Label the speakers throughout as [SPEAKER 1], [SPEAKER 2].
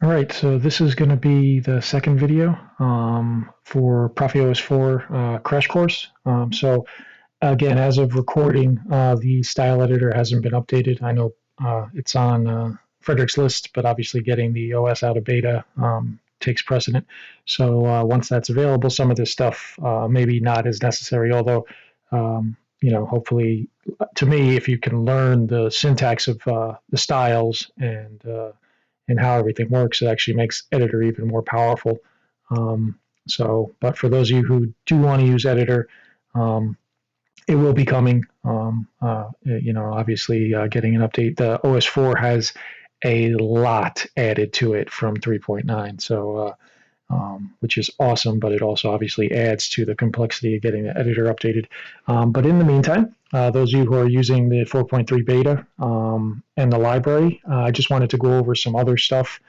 [SPEAKER 1] All right, so this is going to be the second video for ProffieOS4 crash course. So again, as of recording, the style editor hasn't been updated. I know it's on Frederick's list, but obviously getting the OS out of beta takes precedent. So once that's available, some of this stuff maybe not as necessary, although hopefully, to me, if you can learn the syntax of the styles and how everything works, it actually makes editor even more powerful. But for those of you who do want to use editor, it will be coming. Obviously, getting an update. The OS4 has a lot added to it from 3.9, so which is awesome. But it also obviously adds to the complexity of getting the editor updated. But in the meantime, those of you who are using the 4.3 beta and the library, I just wanted to go over some other stuff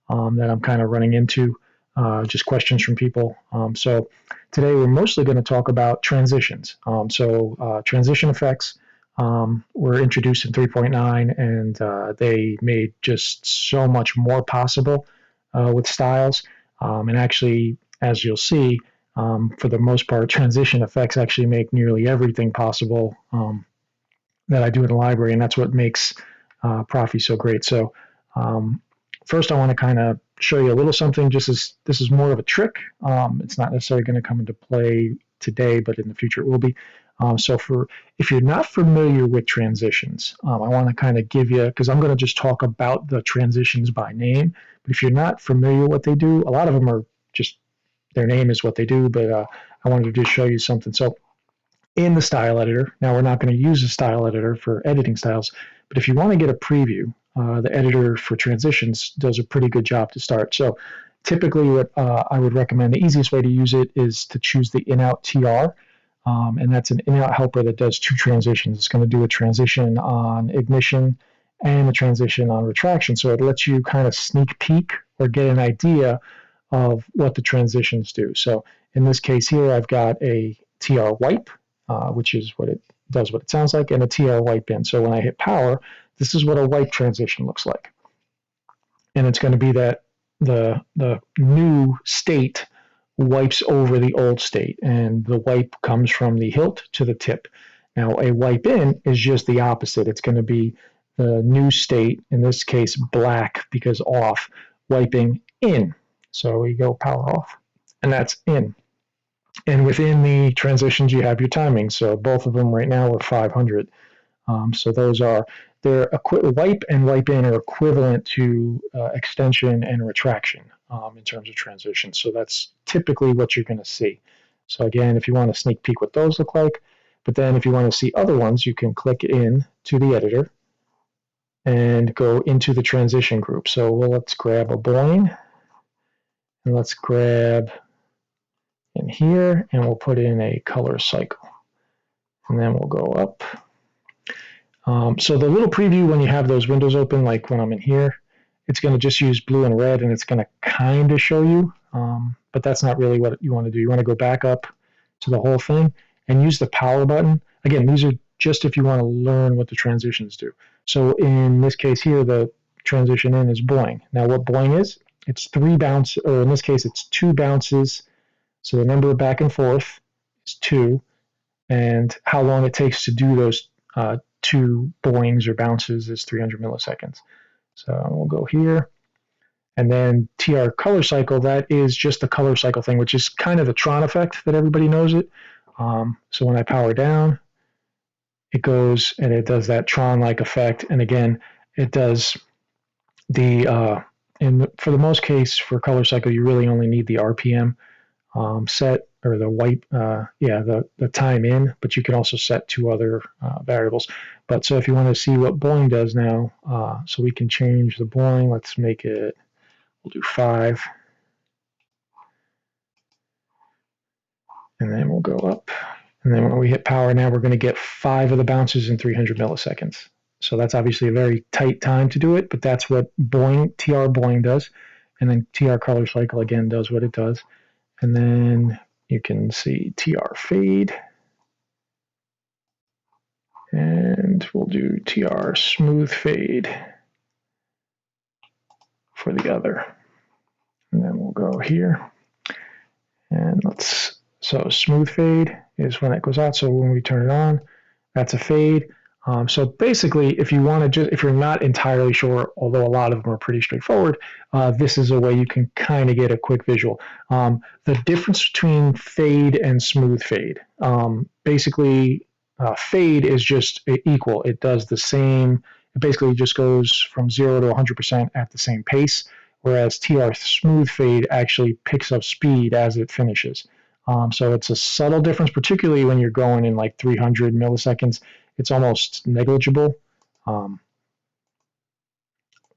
[SPEAKER 1] that I'm kind of running into, just questions from people. So today we're mostly going to talk about transitions. Transition effects were introduced in 3.9, and they made just so much more possible with styles. And actually, as you'll see, for the most part, transition effects actually make nearly everything possible that I do in the library, and that's what makes Proffie so great. So first, I want to kind of show you a little something. Just as this is more of a trick. It's not necessarily going to come into play today, but in the future it will be. If you're not familiar with transitions, I want to kind of give you, because I'm going to just talk about the transitions by name. But if you're not familiar with what they do, a lot of them are just their name is what they do. But I wanted to just show you something. So in the style editor, now we're not going to use the style editor for editing styles, but if you want to get a preview, the editor for transitions does a pretty good job to start. So typically what I would recommend, the easiest way to use it is to choose the in-out TR. And that's an in-out helper that does two transitions. It's going to do a transition on ignition and a transition on retraction. So it lets you kind of sneak peek or get an idea of what the transitions do. So in this case here, I've got a TR wipe, which is what it does, what it sounds like, and a TR wipe in. So when I hit power, this is what a wipe transition looks like. And it's going to be that the new state wipes over the old state, and the wipe comes from the hilt to the tip. Now, a wipe in is just the opposite. It's going to be the new state, in this case, black because off, wiping in. So we go power off, and that's in. And within the transitions, you have your timing. So both of them right now are 500. So those are, wipe and wipe in are equivalent to extension and retraction in terms of transition. So that's typically what you're going to see. So again, if you want to sneak peek what those look like, but then if you want to see other ones, you can click in to the editor and go into the transition group. So let's grab a Boyne, and let's grab in here, and we'll put in a color cycle. And then we'll go up. So the little preview when you have those windows open, like when I'm in here, it's going to just use blue and red, and it's going to kind of show you, but that's not really what you want to do. You want to go back up to the whole thing and use the power button. Again, these are just if you want to learn what the transitions do. So in this case here, the transition in is boing. Now what boing is, it's 3 bounces, or in this case, it's 2 bounces. So the number of back and forth is 2, and how long it takes to do those 2 boings or bounces is 300 milliseconds. So we'll go here. And then TR color cycle, that is just the color cycle thing, which is kind of the Tron effect that everybody knows it. So when I power down, it goes and it does that Tron-like effect. And again, it does the, for the most case, for color cycle, you really only need the RPM set, or the wipe, the time in, but you can also set 2 other variables. But so if you want to see what boing does now, so we can change the boing, let's make it, we'll do 5. And then we'll go up. And then when we hit power now, we're going to get 5 of the bounces in 300 milliseconds. So that's obviously a very tight time to do it, but that's what boing, TR boing does. And then TR color cycle again does what it does. And then you can see TR fade. And we'll do TR smooth fade for the other. go here, and so smooth fade is when it goes out. So when we turn it on, that's a fade. So basically, if you want to if you're not entirely sure, although a lot of them are pretty straightforward, this is a way you can kind of get a quick visual. The difference between fade and smooth fade, basically, fade is just equal. It does the same. It basically just goes from 0 to 100% at the same pace, whereas TR smooth fade actually picks up speed as it finishes. So it's a subtle difference, particularly when you're going in like 300 milliseconds. It's almost negligible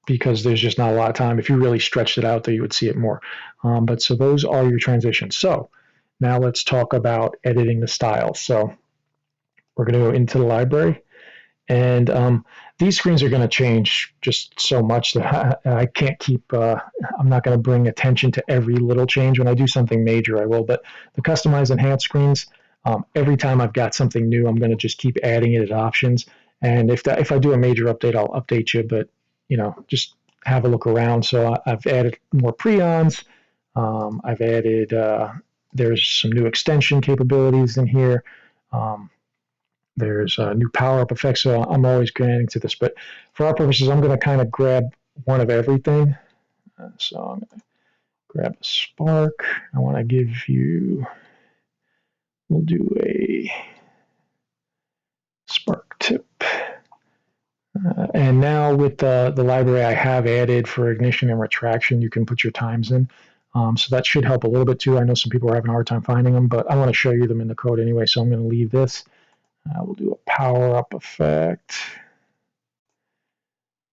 [SPEAKER 1] because there's just not a lot of time. If you really stretched it out, there you would see it more. But so those are your transitions. So now let's talk about editing the styles. So we're going to go into the library. And these screens are going to change just so much that I can't keep, I'm not going to bring attention to every little change. When I do something major, I will. But the customize enhance screens, every time I've got something new, I'm going to just keep adding it as options. And if I do a major update, I'll update you. But, just have a look around. So I've added more preons. I've added, there's some new extension capabilities in here. There's new power-up effects, so I'm always granting to this. But for our purposes, I'm going to kind of grab one of everything. So I'm going to grab a spark. I want to give you, we'll do a spark tip. And now with the library I have added for ignition and retraction, you can put your times in. So that should help a little bit too. I know some people are having a hard time finding them, but I want to show you them in the code anyway, so I'm going to leave this. We'll do a power-up effect.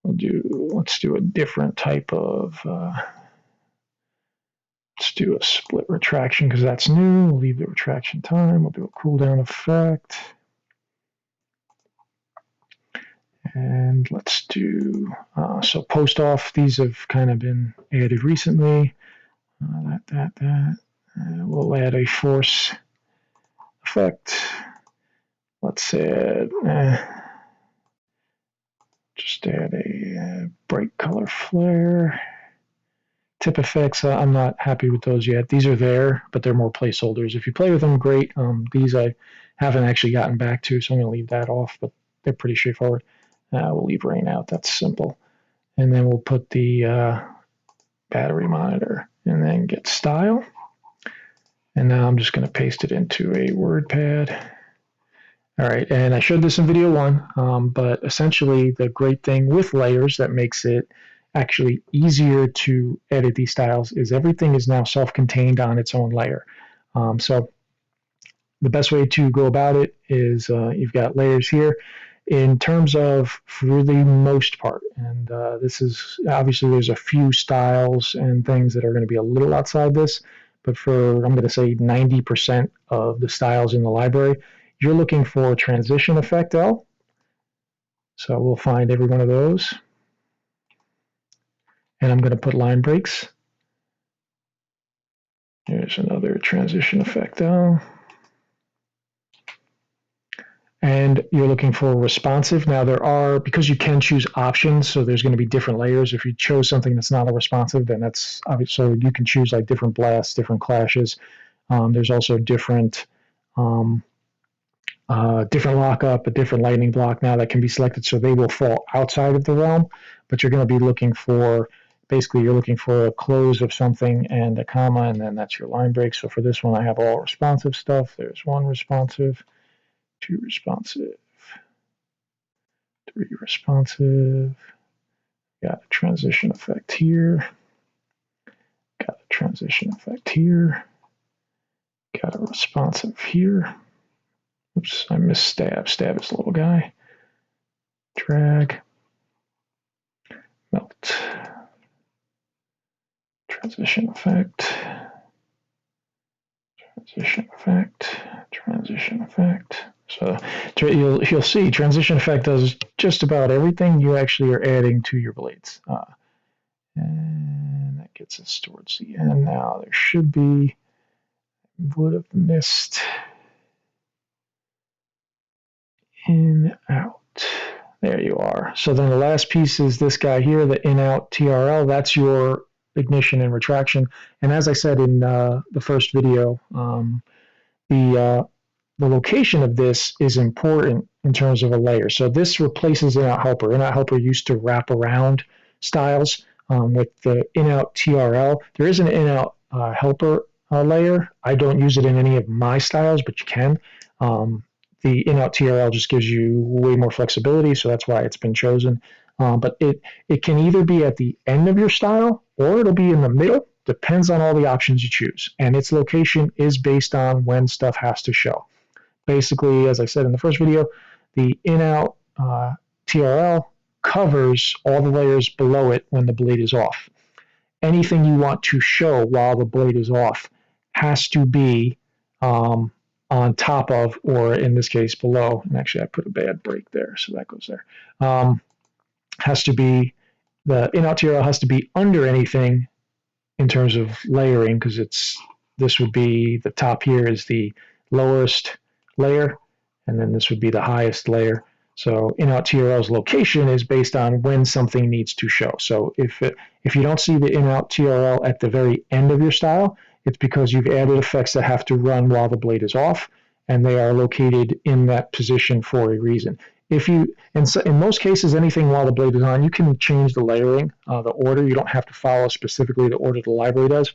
[SPEAKER 1] Let's do a different type of, let's do a split retraction because that's new. We'll leave the retraction time. We'll do a cooldown effect. And let's do, so post off, these have kind of been added recently. We'll add a force effect. Let's add, just add a bright color flare. Tip effects, I'm not happy with those yet. These are there, but they're more placeholders. If you play with them, great. These I haven't actually gotten back to, so I'm going to leave that off, but they're pretty straightforward. We'll leave rain out. That's simple. And then we'll put the battery monitor and then get style. And now I'm just going to paste it into a WordPad. All right, and I showed this in video one, but essentially the great thing with layers that makes it actually easier to edit these styles is everything is now self-contained on its own layer. So the best way to go about it is you've got layers here. In terms of, for the most part, and this is, obviously there's a few styles and things that are going to be a little outside this, but for, I'm going to say 90% of the styles in the library, you're looking for transition effect L. So we'll find every one of those. And I'm going to put line breaks. Here's another transition effect L. And you're looking for responsive. Now there are, because you can choose options, so there's going to be different layers. If you chose something that's not a responsive, then that's obviously, so you can choose like different blasts, different clashes. There's also different lockup, a different lightning block now that can be selected, so they will fall outside of the realm, but you're going to be looking for, basically you're looking for a close of something and a comma, and then that's your line break. So for this one, I have all responsive stuff. There's one responsive, two responsive, three responsive, got a transition effect here, got a transition effect here, got a responsive here. Oops, I missed stab. Stab is a little guy. Drag, melt, transition effect, transition effect, transition effect. So you'll see transition effect does just about everything you actually are adding to your blades. And that gets us towards the end now. There should be, would have missed in, out. There you are. So then the last piece is this guy here, the in-out TRL. That's your ignition and retraction. And as I said in the first video, the the location of this is important in terms of a layer. So this replaces in-out helper. In-out helper used to wrap around styles. With the in-out TRL, there is an in-out helper layer. I don't use it in any of my styles, but you can. The in-out TRL just gives you way more flexibility, so that's why it's been chosen. But it can either be at the end of your style or it'll be in the middle. Depends on all the options you choose. And its location is based on when stuff has to show. Basically, as I said in the first video, the in-out TRL covers all the layers below it when the blade is off. Anything you want to show while the blade is off has to be on top of, or in this case, below. And actually, I put a bad break there, so that goes there. Has to be, the in-out TRL has to be under anything in terms of layering, because this would be, the top here is the lowest layer, and then this would be the highest layer. So in-out TRL's location is based on when something needs to show. So if you don't see the in-out TRL at the very end of your style, it's because you've added effects that have to run while the blade is off, and they are located in that position for a reason. If you, in most cases, anything while the blade is on, you can change the layering, the order. You don't have to follow specifically the order the library does.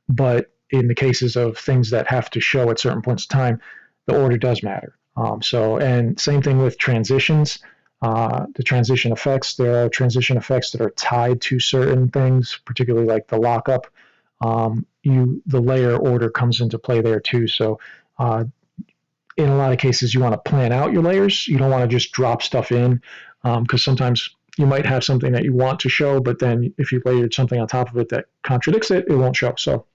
[SPEAKER 1] But in the cases of things that have to show at certain points in time, the order does matter. And same thing with transitions. The transition effects, there are transition effects that are tied to certain things, particularly like the lockup. The layer order comes into play there too. So in a lot of cases, you want to plan out your layers. You don't want to just drop stuff in, because sometimes you might have something that you want to show, but then if you layered something on top of it that contradicts it, it won't show. So,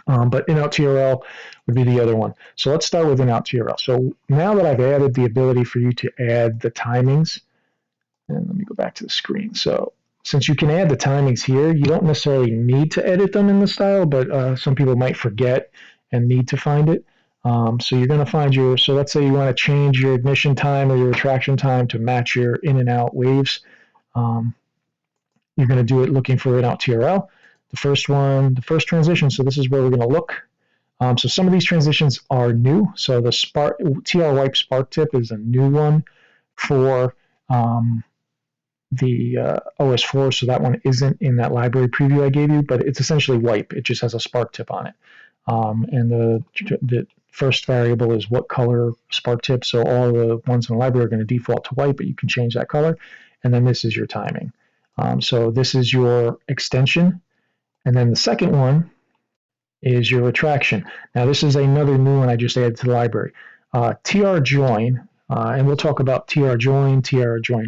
[SPEAKER 1] but in-out TRL would be the other one. So let's start with in-out TRL. So now that I've added the ability for you to add the timings, and let me go back to the screen. So since you can add the timings here, you don't necessarily need to edit them in the style, but some people might forget and need to find it. So you're going to find so let's say you want to change your ignition time or your retraction time to match your in and out waves. You're going to do it looking for in-out TRL. The first transition, so this is where we're going to look. So some of these transitions are new. So the TR wipe spark tip is a new one for the OS4, so that one isn't in that library preview I gave you, but it's essentially wipe. It just has a spark tip on it. And the first variable is what color spark tip, so all the ones in the library are going to default to white, but you can change that color. And then this is your timing. So this is your extension. And then the second one is your retraction. Now this is another new one I just added to the library. TR join, and we'll talk about TR join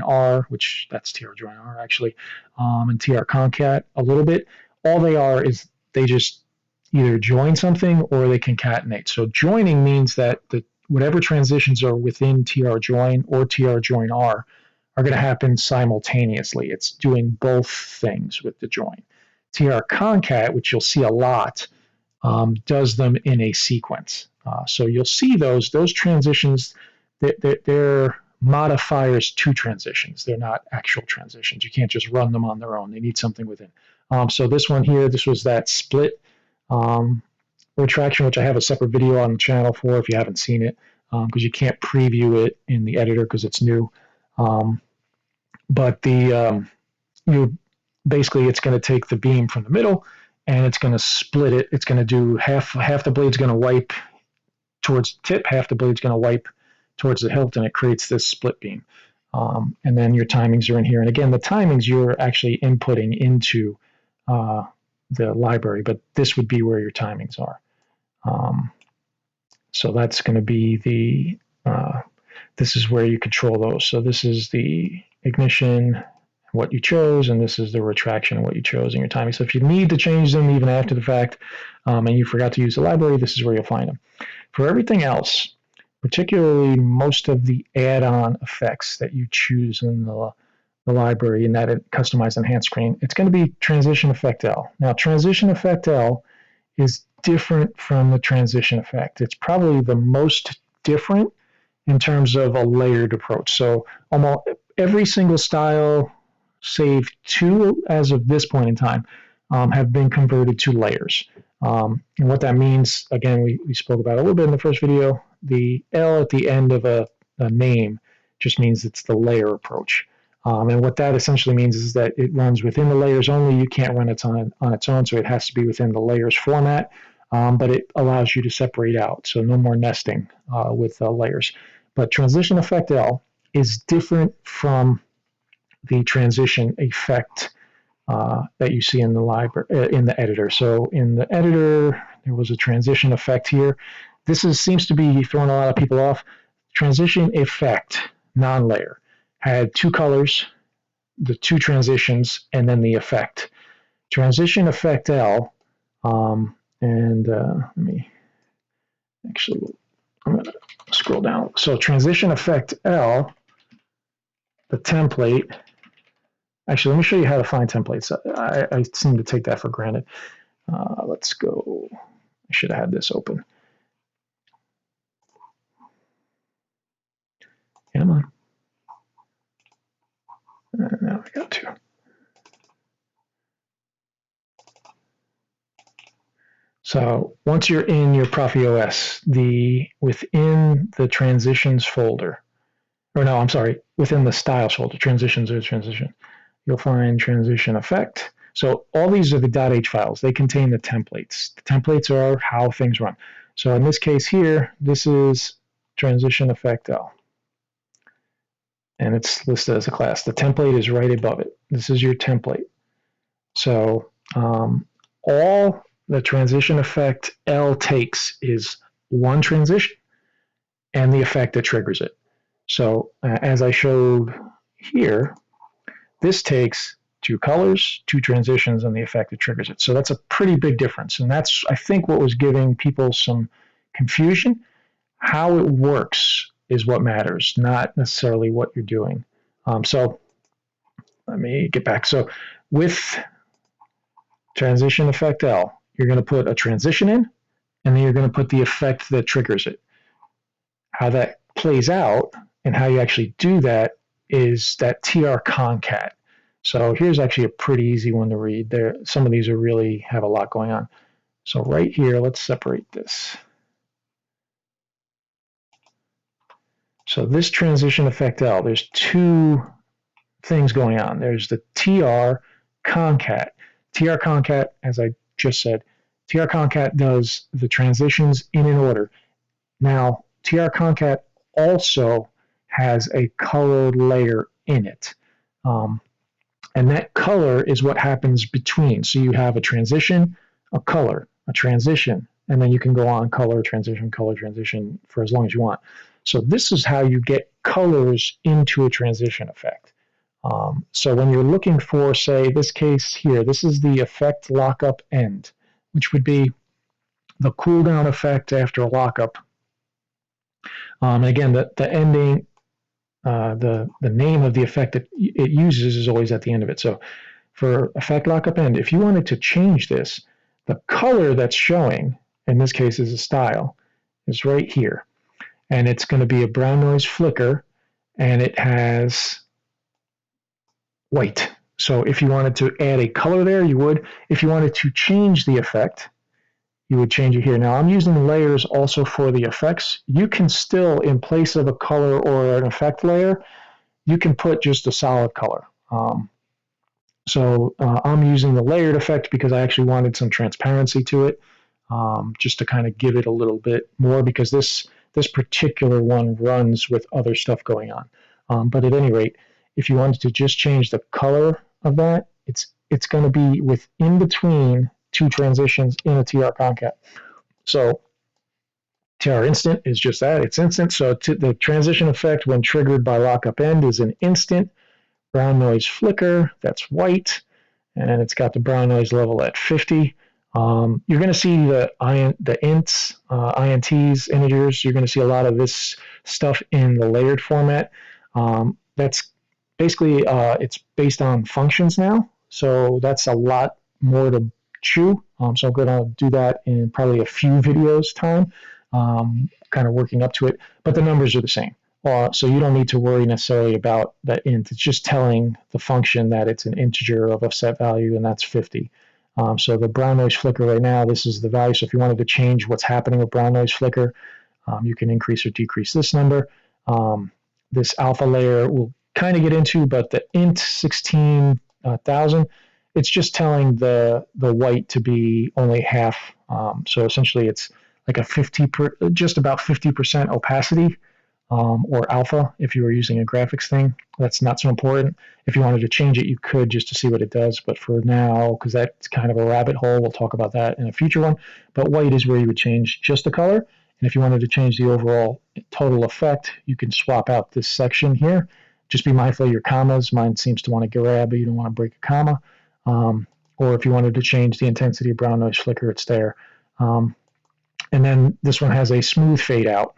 [SPEAKER 1] R, which that's TR join R actually, and TR concat a little bit. All they are is they just either join something or they concatenate. So joining means that whatever transitions are within TR join or TR join R are going to happen simultaneously. It's doing both things with the join. TR concat, which you'll see a lot, does them in a sequence. So you'll see those transitions, they're modifiers to transitions. They're not actual transitions. You can't just run them on their own. They need something within. So this one here, this was that split retraction, which I have a separate video on the channel for if you haven't seen it, because you can't preview it in the editor because it's new. But basically it's going to take the beam from the middle and it's going to split it. It's going to do half the blade's going to wipe towards the tip, half the blade's going to wipe towards the hilt, and it creates this split beam. And then your timings are in here. And again, the timings you're actually inputting into the library, but this would be where your timings are. So that's going to be this is where you control those. So this is the ignition, what you chose, and this is the retraction, what you chose in your timing. So if you need to change them even after the fact, and you forgot to use the library, this is where you'll find them. For everything else, particularly most of the add-on effects that you choose in the library in that customized enhanced screen, it's going to be transition effect L. Now, transition effect L is different from the transition effect. It's probably the most different in terms of a layered approach. So almost every single style save 2 as of this point in time have been converted to layers. And what that means, again, we spoke about a little bit in the first video. The L at the end of a name just means it's the layer approach. And what that essentially means is that it runs within the layers only. You can't run it on its own, so it has to be within the layers format. But it allows you to separate out, so no more nesting with layers. But transition effect L is different from the transition effect that you see in the library in the editor. So in the editor, there was a transition effect here. Seems to be throwing a lot of people off. Transition effect non-layer had 2 colors, the 2 transitions, and then the effect. Transition effect L, let me actually, I'm going to scroll down. So transition effect L, the template. Actually, let me show you how to find templates. I seem to take that for granted. Let's go. I should have had this open. Come on. Now I got 2. So once you're in your ProffieOS, within the transitions folder, or no, I'm sorry, within the styles folder, transitions or transition, you'll find transition effect. So all these are the .h files. They contain the templates. The templates are how things run. So in this case here, this is transition effect L. And it's listed as a class. The template is right above it. This is your template. So all the transition effect L takes is one transition and the effect that triggers it. So as I showed here, this takes 2 colors, 2 transitions, and the effect that triggers it. So that's a pretty big difference. And that's, I think, what was giving people some confusion. How it works is what matters, not necessarily what you're doing. So let me get back. So with transition effect L, you're going to put a transition in, and then you're going to put the effect that triggers it. How that plays out and how you actually do that is that TR concat. So here's actually a pretty easy one to read. Some of these are really have a lot going on. So right here, let's separate this. So this transition effect L, there's 2 things going on. There's the TR concat. TR concat, as I just said, TR concat does the transitions in an order. Now, TR concat also has a colored layer in it. And that color is what happens between. So you have a transition, a color, a transition, and then you can go on color, transition, for as long as you want. So this is how you get colors into a transition effect. So when you're looking for, say, this case here, this is the effect lockup end, which would be the cooldown effect after a lockup. And again, the ending, the name of the effect that it uses is always at the end of it. So for effect lockup end, if you wanted to change this, the color that's showing, in this case is a style, is right here. And it's going to be a brown noise flicker, and it has white. So if you wanted to add a color there, you would. If you wanted to change the effect, you would change it here. Now I'm using layers also for the effects. You can still, in place of a color or an effect layer, you can put just a solid color. I'm using the layered effect because I actually wanted some transparency to it, just to kind of give it a little bit more, because this particular one runs with other stuff going on. But at any rate, if you wanted to just change the color of that, it's going to be within between 2 transitions in a TR concat. So TR instant is just that, it's instant. So the transition effect when triggered by lockup end is an instant. Brown noise flicker, that's white, and it's got the brown noise level at 50. You're going to see the ints, ints, integers. You're going to see a lot of this stuff in the layered format. That's basically, it's based on functions now, so that's a lot more to chew. So I'm going to do that in probably a few videos time, kind of working up to it, but the numbers are the same. So you don't need to worry necessarily about that int. It's just telling the function that it's an integer of a set value, and that's 50. So the brown noise flicker right now, this is the value. So if you wanted to change what's happening with brown noise flicker, you can increase or decrease this number. This alpha layer we'll kind of get into, but the int 16,000, it's just telling the white to be only half. So essentially it's like a just about 50% opacity, or alpha if you were using a graphics thing. That's not so important. If you wanted to change it, you could, just to see what it does. But for now, because that's kind of a rabbit hole, we'll talk about that in a future one. But white is where you would change just the color. And if you wanted to change the overall total effect, you can swap out this section here. Just be mindful of your commas. Mine seems to want to grab, but you don't want to break a comma. Or if you wanted to change the intensity of brown noise flicker, it's there. And then this one has a smooth fade out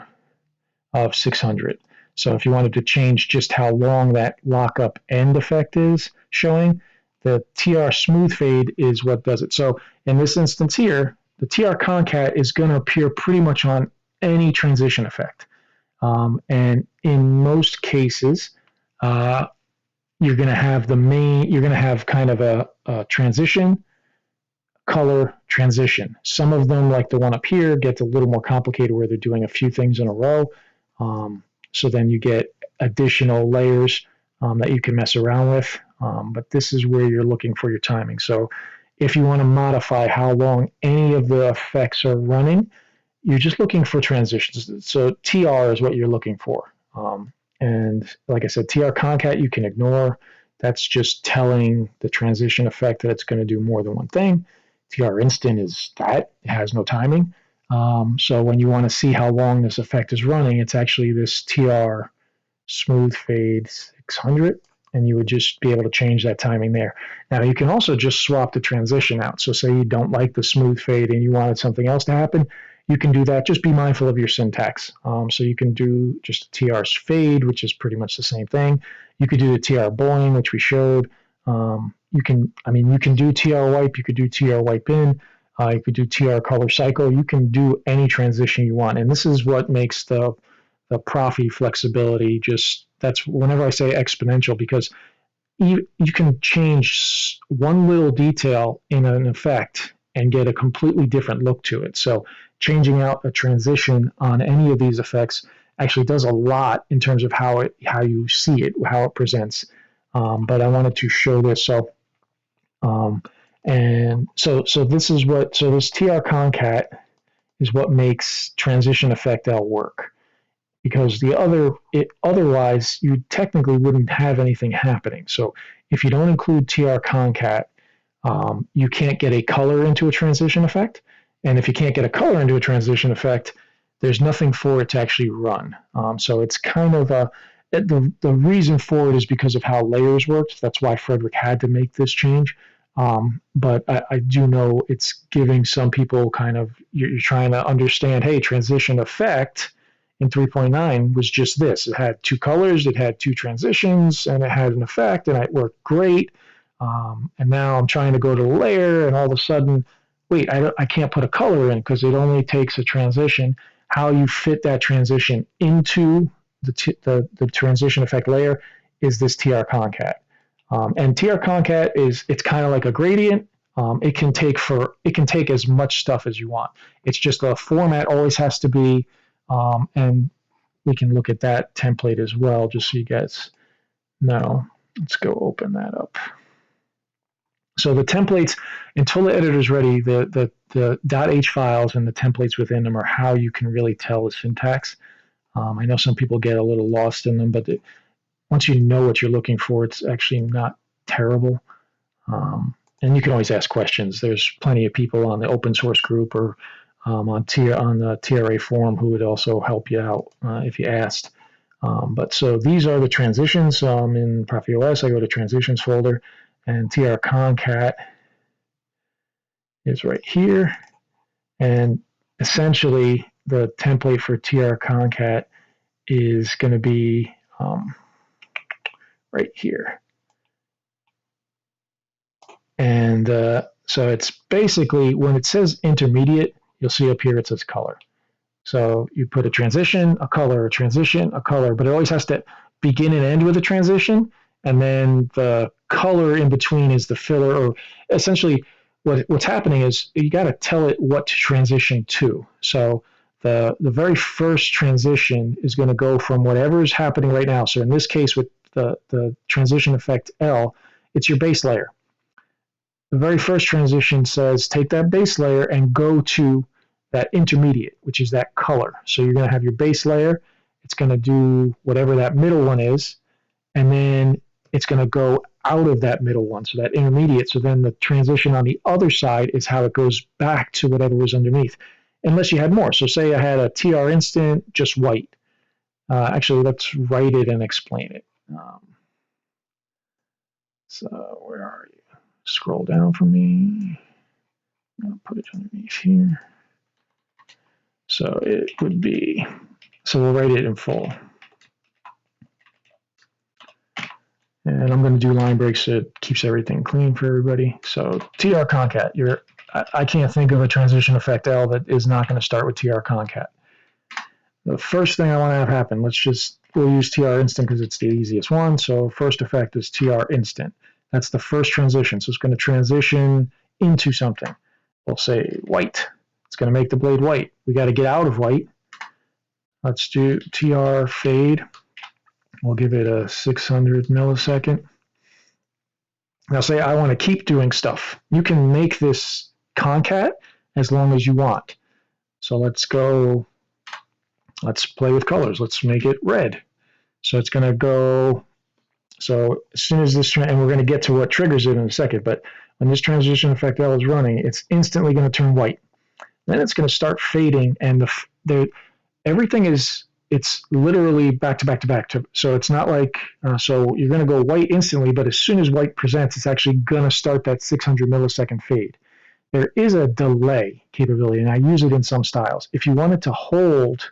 [SPEAKER 1] of 600. So if you wanted to change just how long that lockup end effect is showing, the TR smooth fade is what does it. So in this instance here, the TR concat is going to appear pretty much on any transition effect. And in most cases, you're going to have you're going to have kind of a transition, color, transition. Some of them, like the one up here, gets a little more complicated where they're doing a few things in a row. So then you get additional layers that you can mess around with. But this is where you're looking for your timing. So if you want to modify how long any of the effects are running, you're just looking for transitions. So TR is what you're looking for. And like I said, TR concat you can ignore. That's just telling the transition effect that it's going to do more than one thing. TR instant is that. It has no timing. So when you want to see how long this effect is running, it's actually this TR smooth fade 600, and you would just be able to change that timing there. Now you can also just swap the transition out. So say you don't like the smooth fade and you wanted something else to happen, you can do that. Just be mindful of your syntax. So you can do just TR fade, which is pretty much the same thing. You could do the TR boing, which we showed. You can do TR wipe, you could do TR wipe in. You could do TR color cycle. You can do any transition you want. And this is what makes the Proffie flexibility that's whenever I say exponential, because you can change one little detail in an effect and get a completely different look to it. So changing out a transition on any of these effects actually does a lot in terms of how you see it, how it presents. But I wanted to show this. So this TR concat is what makes transition effect L work, because otherwise you technically wouldn't have anything happening. So if you don't include TR concat, you can't get a color into a transition effect, and if you can't get a color into a transition effect, there's nothing for it to actually run. So it's kind of the reason for it is because of how layers worked. That's why Frederick had to make this change. But I do know it's giving some people you're trying to understand, hey, transition effect in 3.9 was just this. It had two colors, it had two transitions, and it had an effect, and it worked great. And now I'm trying to go to the layer, and all of a sudden, wait, I can't put a color in because it only takes a transition. How you fit that transition into the transition effect layer is this TR concat. And TR concat it's kind of like a gradient. It can take as much stuff as you want. It's just the format always has to be, and we can look at that template as well, just so you guys know. Let's go open that up. So the templates, until the editor is ready, the .h files and the templates within them are how you can really tell the syntax. I know some people get a little lost in them, but once you know what you're looking for, it's actually not terrible. And you can always ask questions. There's plenty of people on the open source group or on the TRA forum who would also help you out if you asked. But so these are the transitions. In ProffieOS, I go to transitions folder, and TR concat is right here. And essentially, the template for TR concat is going to be right here. And so it's basically, when it says intermediate, you'll see up here it says color. So you put a transition, a color, a transition, a color, but it always has to begin and end with a transition. And then the color in between is the filler, or essentially what's happening is you got to tell it what to transition to. So the very first transition is going to go from whatever is happening right now. So in this case, with the transition effect L, it's your base layer. The very first transition says take that base layer and go to that intermediate, which is that color. So you're going to have your base layer. It's going to do whatever that middle one is, and then it's going to go out of that middle one, so that intermediate. So then the transition on the other side is how it goes back to whatever was underneath, unless you had more. So say I had a TR instant, just white. Actually, let's write it and explain it. So where are you? Scroll down for me. I'm going to put it underneath here. So it would be, so we'll write it in full. And I'm going to do line breaks so it keeps everything clean for everybody. So TR concat, I can't think of a transition effect L that is not going to start with TR concat. The first thing I want to have happen, we'll use TR instant because it's the easiest one. So first effect is TR instant. That's the first transition. So it's going to transition into something. We'll say white. It's going to make the blade white. We got to get out of white. Let's do TR fade. We'll give it a 600 millisecond. Now say I want to keep doing stuff. You can make this concat as long as you want. So let's play with colors. Let's make it red. So it's going to go, so as soon as this, and we're going to get to what triggers it in a second, but when this transition effect L is running, it's instantly going to turn white. Then it's going to start fading, and everything it's literally back to back to back. So it's not like, so you're going to go white instantly, but as soon as white presents, it's actually going to start that 600 millisecond fade. There is a delay capability, and I use it in some styles. If you wanted to hold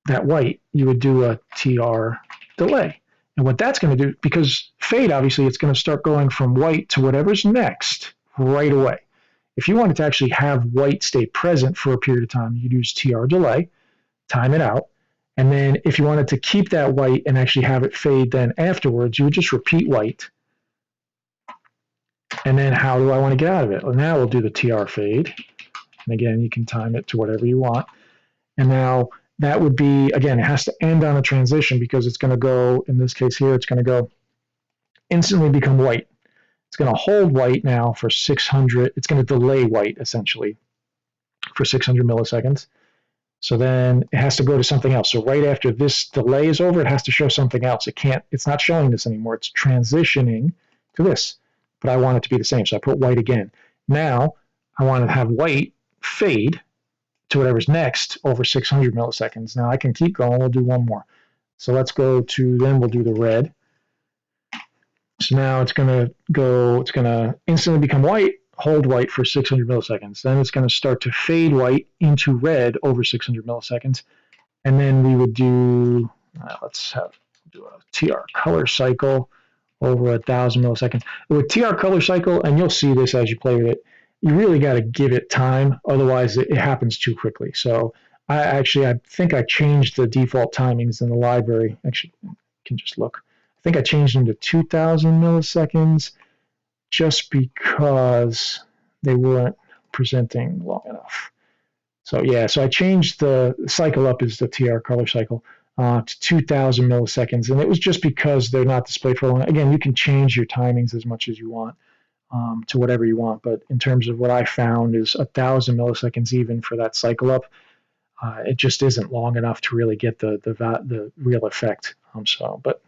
[SPEAKER 1] that white, you would do a TR delay. And what that's going to do, because fade, obviously, it's going to start going from white to whatever's next right away. If you wanted to actually have white stay present for a period of time, you'd use TR delay, time it out. And then if you wanted to keep that white and actually have it fade then afterwards, you would just repeat white. And then how do I want to get out of it? Well, now we'll do the TR fade. And again, you can time it to whatever you want. And now that would be, again, it has to end on a transition because it's going to go, in this case here, it's going to go instantly become white. It's going to hold white now for 600. It's going to delay white, essentially, for 600 milliseconds. So then it has to go to something else. So right after this delay is over, it has to show something else. It's not showing this anymore. It's transitioning to this. But I want it to be the same. So I put white again. Now I want to have white fade to whatever's next over 600 milliseconds. Now I can keep going. We'll do one more. So let's go to, then we'll do the red. So now it's going to instantly become white, hold white for 600 milliseconds. Then it's going to start to fade white into red over 600 milliseconds. And then we would do, do a TR color cycle over 1,000 milliseconds. With TR color cycle, and you'll see this as you play with it, you really got to give it time. Otherwise, it happens too quickly. So I think I changed the default timings in the library. Actually, you can just look. I think I changed them to 2,000 milliseconds just because they weren't presenting long enough. So yeah, so I changed the cycle up is the TR color cycle to 2,000 milliseconds, and it was just because they're not displayed for long. Again, you can change your timings as much as you want to whatever you want, but in terms of what I found is 1,000 milliseconds even for that cycle up. It just isn't long enough to really get the real effect. But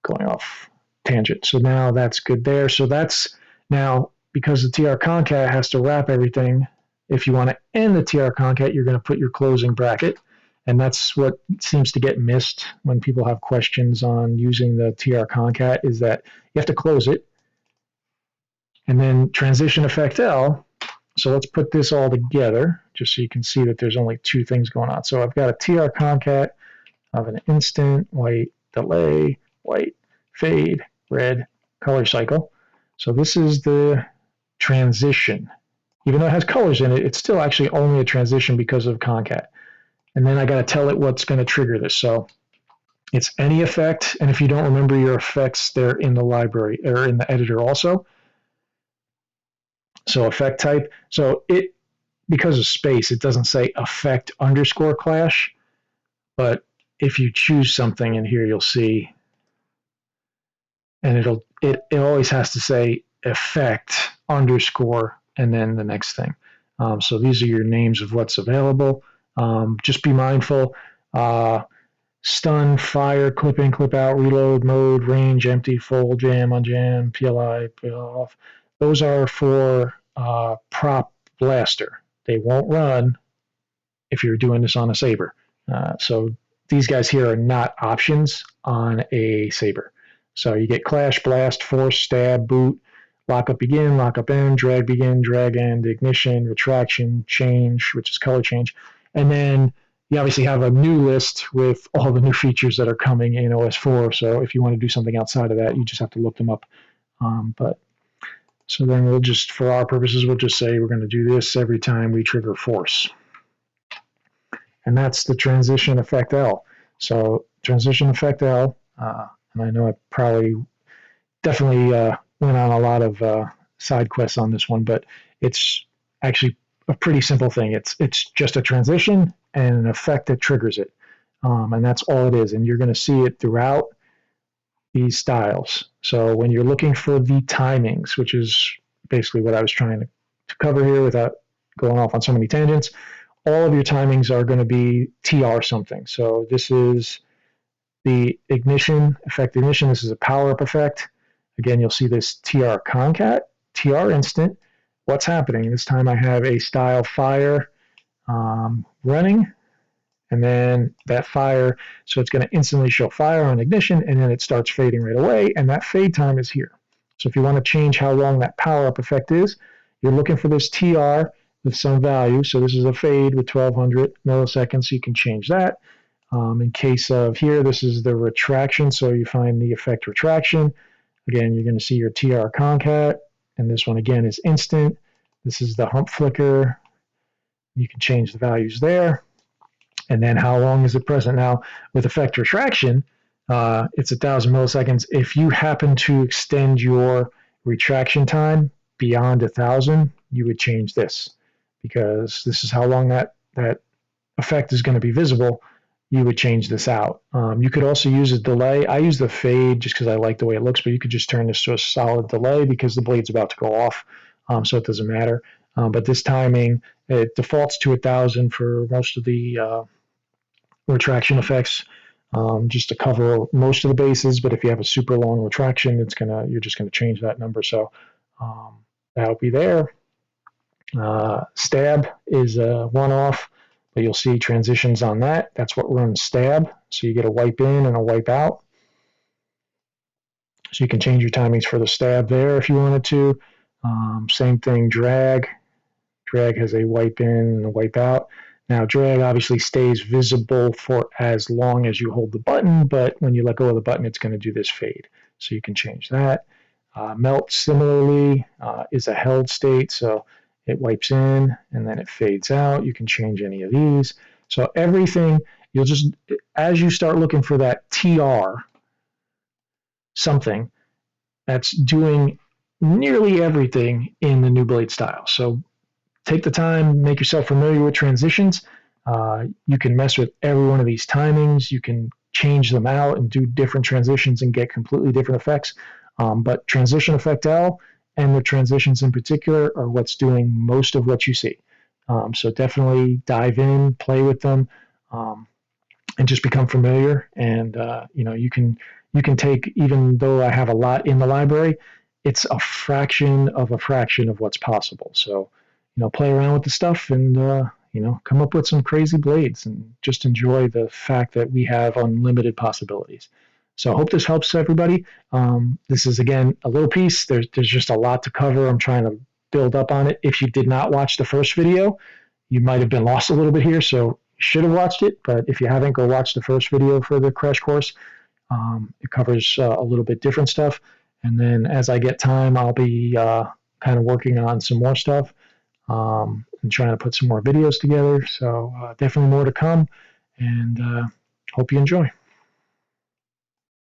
[SPEAKER 1] going off tangent. So now that's good there. So that's now, because the TR concat has to wrap everything, if you want to end the TR concat, you're going to put your closing bracket. And that's what seems to get missed when people have questions on using the TR concat, is that you have to close it. And then transition effect L. So let's put this all together just so you can see that there's only two things going on. So I've got a TR concat of an instant, white, delay, white, fade, red, color cycle. So this is the transition. even though it has colors in it, it's still actually only a transition because of concat. And then I got to tell it what's going to trigger this. So it's any effect, and if you don't remember your effects, they're in the library or in the editor also. So effect type. So it, because of space, it doesn't say effect underscore clash, but if you choose something in here, you'll see, and it always has to say effect underscore and then the next thing. So these are your names of what's available. Just be mindful. Stun, fire, clip in, clip out, reload, mode, range, empty, full, jam, unjam, PLI, peel off. Those are for prop blaster. They won't run if you're doing this on a saber. So these guys here are not options on a saber. So you get clash, blast, force, stab, boot, lock up begin, lock up end, drag begin, drag end, ignition, retraction, change, which is color change. And then you obviously have a new list with all the new features that are coming in OS4. So if you want to do something outside of that, you just have to look them up. But so then we'll just, for our purposes, we'll just say we're going to do this every time we trigger force. And that's the transition effect L. So transition effect L, and I know I probably definitely went on a lot of side quests on this one, but it's actually a pretty simple thing. It's just a transition and an effect that triggers it, and that's all it is. And you're going to see it throughout these styles. So when you're looking for the timings, which is basically what I was trying to cover here without going off on so many tangents, all of your timings are going to be TR something. So this is the ignition, effect ignition. This is a power up effect. Again, you'll see this TR concat, TR instant. What's happening? This time I have a style fire running, and then that fire, so it's going to instantly show fire on ignition, and then it starts fading right away, and that fade time is here. So if you want to change how long that power up effect is, you're looking for this TR with some value. So this is a fade with 1200 milliseconds, so you can change that. In case of here, this is the retraction, so you find the effect retraction. Again, you're going to see your TR concat, and this one again is instant. This is the hump flicker. You can change the values there. And then how long is it present? Now, with effect retraction, it's 1,000 milliseconds. If you happen to extend your retraction time beyond 1,000, you would change this, because this is how long that effect is going to be visible. You would change this out. You could also use a delay. I use the fade just because I like the way it looks, but you could just turn this to a solid delay because the blade's about to go off, so it doesn't matter. But this timing, it defaults to 1,000 for most of the retraction effects, just to cover most of the bases. But if you have a super long retraction, you're just gonna change that number. So that'll be there. Stab is a one-off, but you'll see transitions on that. That's what runs stab. So you get a wipe in and a wipe out. So you can change your timings for the stab there if you wanted to. Same thing, drag. Drag has a wipe in and a wipe out. Now, drag obviously stays visible for as long as you hold the button, but when you let go of the button, it's going to do this fade. So you can change that. Melt, similarly, is a held state, so it wipes in and then it fades out. You can change any of these. So everything, you'll just, as you start looking for that TR something, that's doing nearly everything in the new blade style. So take the time, make yourself familiar with transitions. You can mess with every one of these timings. You can change them out and do different transitions and get completely different effects. But transition effect L and the transitions in particular are what's doing most of what you see. So definitely dive in, play with them, and just become familiar. And you can take, even though I have a lot in the library, it's a fraction of what's possible. So play around with the stuff and come up with some crazy blades and just enjoy the fact that we have unlimited possibilities. So I hope this helps everybody. This is, again, a little piece. There's just a lot to cover. I'm trying to build up on it. If you did not watch the first video, you might have been lost a little bit here, so you should have watched it. But if you haven't, go watch the first video for the crash course. It covers a little bit different stuff. And then as I get time, I'll be kind of working on some more stuff. and trying to put some more videos together. So definitely more to come, and hope you enjoy.